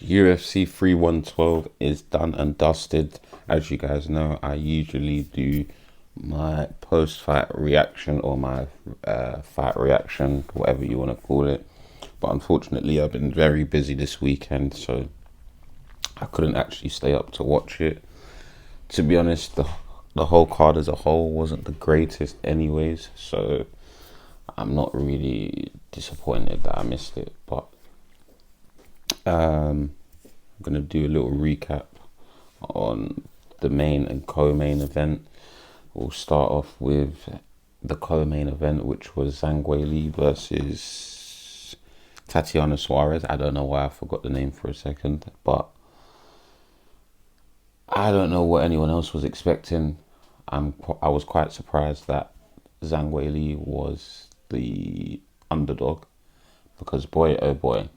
UFC 3112 is done and dusted. As you guys know, I usually do my post-fight reaction or my fight reaction, whatever you want to call it. But unfortunately, I've been very busy this weekend, so I couldn't actually stay up to watch it. To be honest, the whole card as a whole wasn't the greatest anyways, so I'm not really disappointed that I missed it. But I'm going to do a little recap on the main and co-main event. We'll start off with the co-main event, which was Zhang Weili versus Tatiana Suarez. I don't know why I forgot the name for a second, but I don't know what anyone else was expecting. I was quite surprised that Zhang Weili was the underdog, because boy oh boy,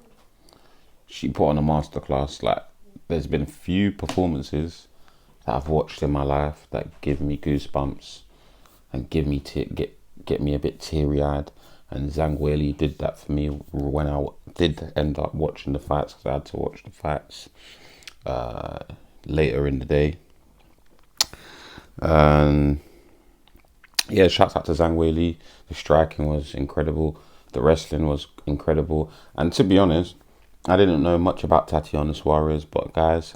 she put on a masterclass. Like, there's been few performances that I've watched in my life that give me goosebumps and give me get me a bit teary eyed. And Zhang Weili did that for me when I did end up watching the fights, because I had to watch the fights later in the day. Yeah, shouts out to Zhang Weili. The striking was incredible. The wrestling was incredible. And to be honest, I didn't know much about Tatiana Suarez, but guys,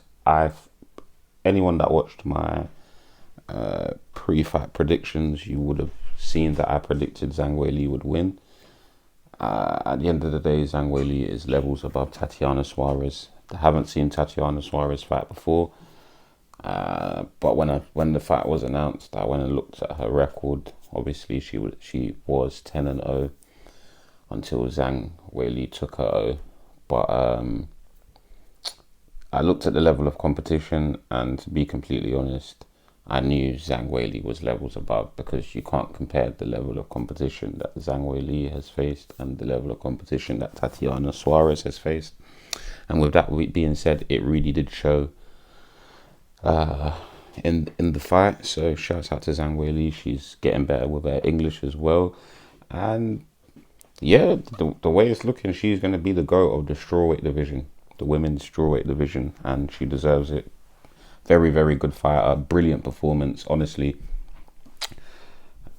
anyone that watched my pre-fight predictions, you would have seen that I predicted Zhang Weili would win. At the end of the day, Zhang Weili is levels above Tatiana Suarez. I haven't seen Tatiana Suarez fight before, but when the fight was announced, I went and looked at her record. Obviously, she was 10-0 until Zhang Weili took her 0. But I looked at the level of competition, and to be completely honest, I knew Zhang Weili was levels above, because you can't compare the level of competition that Zhang Weili has faced and the level of competition that Tatiana Suarez has faced. And with that being said, it really did show in the fight. So shouts out to Zhang Weili. She's getting better with her English as well. And yeah, the way it's looking, she's going to be the GOAT of the strawweight division, the women's strawweight division, and she deserves it. Very, very good fighter, brilliant performance. Honestly,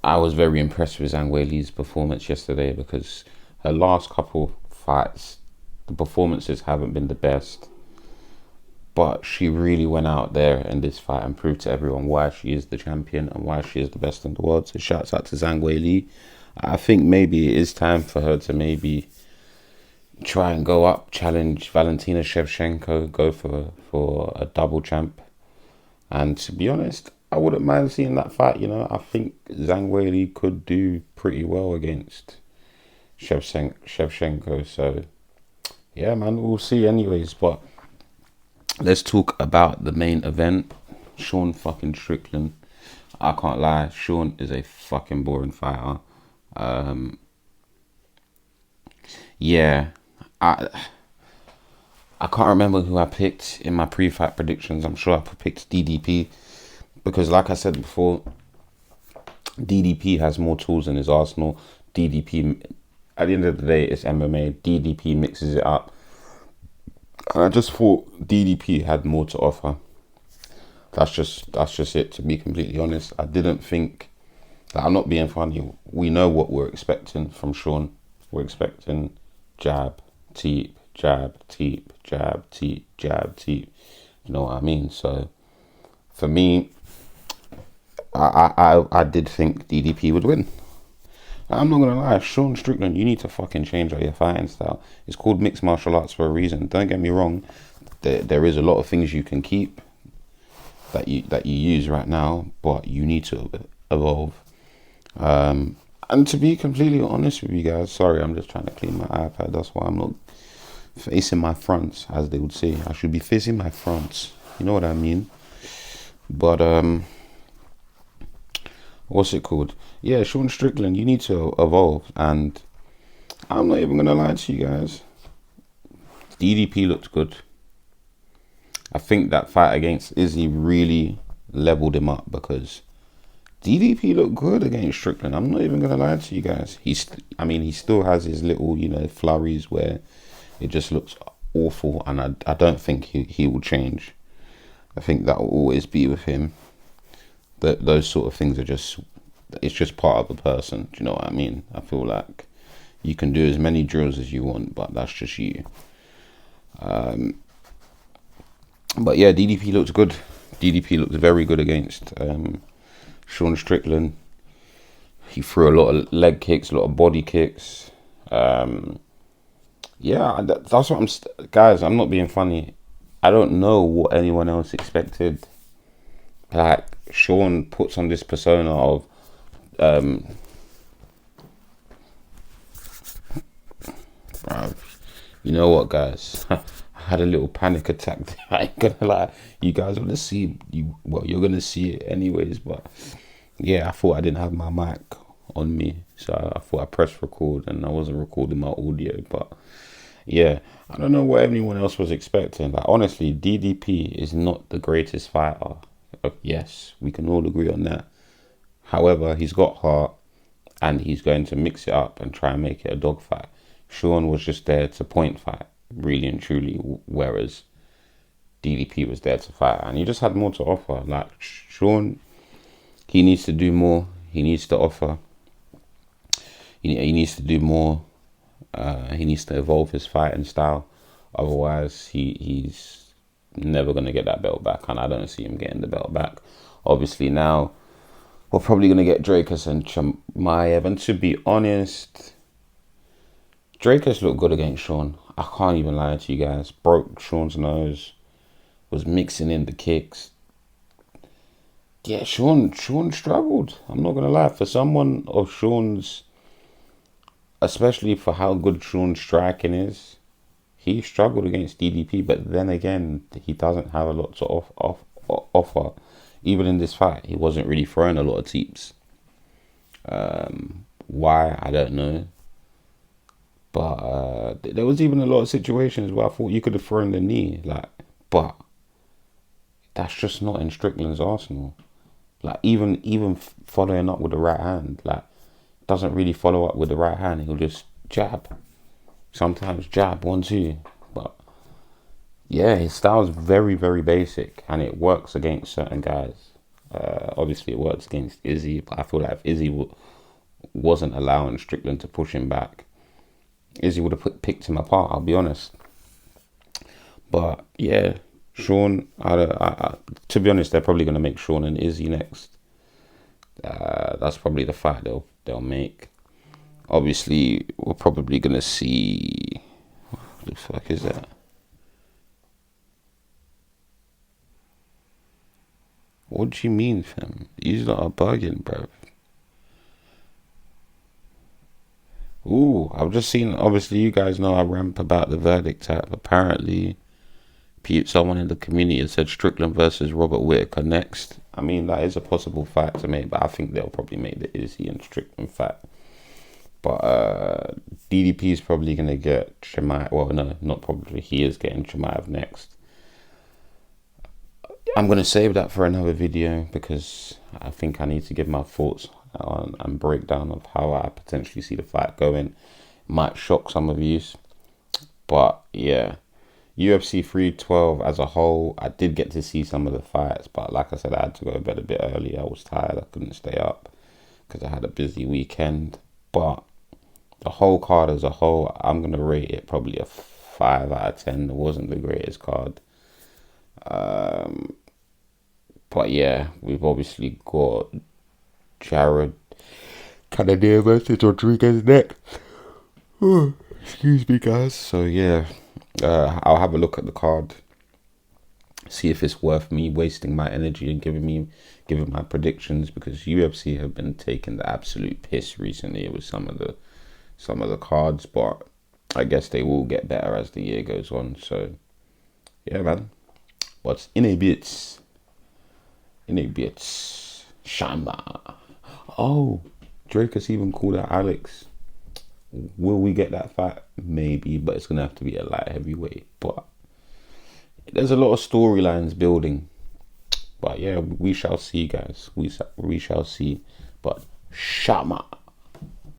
I was very impressed with Zhang Weili's performance yesterday, because her last couple fights, the performances haven't been the best, but she really went out there in this fight and proved to everyone why she is the champion and why she is the best in the world. So shouts out to Zhang Weili. I think maybe it is time for her to maybe try and go up, challenge Valentina Shevchenko, go for a double champ. And to be honest, I wouldn't mind seeing that fight. I think Zhang Weili could do pretty well against Shevchenko. So yeah, man, we'll see anyways. But let's talk about the main event. Sean fucking Strickland. I can't lie, Sean is a fucking boring fighter. Yeah, I can't remember who I picked in my pre-fight predictions. I'm sure I picked DDP, because like I said before, DDP has more tools in his arsenal. DDP, at the end of the day, it's MMA. DDP mixes it up. And I just thought DDP had more to offer. That's just it, to be completely honest. I didn't think that, I'm not being funny. We know what we're expecting from Sean. We're expecting jab, teep, jab, teep, jab, teep, jab, teep. You know what I mean? So for me, I did think DDP would win. I'm not gonna lie, Sean Strickland, you need to fucking change out your fighting style. It's called mixed martial arts for a reason. Don't get me wrong. There is a lot of things you can keep that you use right now, but you need to evolve. And to be completely honest with you guys, sorry, I'm just trying to clean my iPad. That's why I'm not facing my fronts, as they would say. I should be facing my fronts. You know what I mean? But what's it called? Yeah, Sean Strickland, you need to evolve. And I'm not even gonna lie to you guys, DDP looked good. I think that fight against Izzy really leveled him up, because DDP looked good against Strickland. I'm not even gonna lie to you guys. He still has his little, flurries where it just looks awful, and I don't think he will change. I think that will always be with him. That those sort of things are just, it's just part of the person. Do you know what I mean? I feel like you can do as many drills as you want, but that's just you. But yeah, DDP looks good. DDP looks very good against Sean Strickland. He threw a lot of leg kicks, a lot of body kicks. Yeah, that's what guys, I'm not being funny. I don't know what anyone else expected. Like, Sean puts on this persona of you know what, guys? I had a little panic attack. I ain't gonna lie. You guys want to see well, you're gonna see it anyways. But yeah, I thought I didn't have my mic on me, so I thought I pressed record and I wasn't recording my audio. But yeah, I don't know what anyone else was expecting. Like, honestly, DDP is not the greatest fighter. Yes, we can all agree on that. However, he's got heart, and he's going to mix it up and try and make it a dogfight. Sean was just there to point fight, really and truly, whereas DDP was there to fight, and he just had more to offer. Like, Sean, he needs to do more. He needs to offer. He needs to do more. He needs to evolve his fighting style. Otherwise, he's never going to get that belt back, and I don't see him getting the belt back. Obviously, now we're probably going to get Dricus and Chimaev, and to be honest, Dricus looked good against Sean. I can't even lie to you guys. Broke Sean's nose, was mixing in the kicks. Yeah, Sean struggled. I'm not going to lie. For someone of Sean's, especially for how good Sean's striking is, he struggled against DDP. But then again, he doesn't have a lot to offer. Even in this fight, he wasn't really throwing a lot of teeps. Why, I don't know. But there was even a lot of situations where I thought you could have thrown the knee. Like, but that's just not in Strickland's arsenal. Like, even following up with the right hand, like, doesn't really follow up with the right hand. He'll just jab. Sometimes jab, 1-2. But yeah, his style's very, very basic, and it works against certain guys. Obviously, it works against Izzy, but I feel like if Izzy wasn't allowing Strickland to push him back, Izzy would have picked him apart, I'll be honest. But yeah, Sean, to be honest, they're probably going to make Sean and Izzy next. That's probably the fight they'll make. Obviously, we're probably going to see... What the fuck is that? What do you mean, fam? He's not a bugging, bruv. Ooh, I've just seen, obviously you guys know I ramp about the verdict tap. Apparently, someone in the community has said Strickland versus Robert Whittaker next. I mean, that is a possible fight to make, but I think they'll probably make the Izzy and Strickland fight. But DDP is probably going to get Chimaev. Well, no, not probably. He is getting Chimaev next. I'm going to save that for another video because I think I need to give my thoughts on and breakdown of how I potentially see the fight going. Might shock some of you, but yeah, UFC 312 as a whole, I did get to see some of the fights, but like I said, I had to go to bed a bit early. I was tired. I couldn't stay up because I had a busy weekend. But the whole card as a whole, I'm going to rate it probably a 5 out of 10. It wasn't the greatest card. But yeah, we've obviously got Jared Cannonier versus Rodriguez next. Excuse me, guys. So yeah, I'll have a look at the card, see if it's worth me wasting my energy and giving my predictions, because UFC have been taking the absolute piss recently with some of the cards, but I guess they will get better as the year goes on. So yeah, man. What's in a bit? Shama. Oh, Dricus even called out Alex. Will we get that fight? Maybe, but it's going to have to be a light heavyweight. But there's a lot of storylines building. But yeah, we shall see, guys. We shall see. But Shama.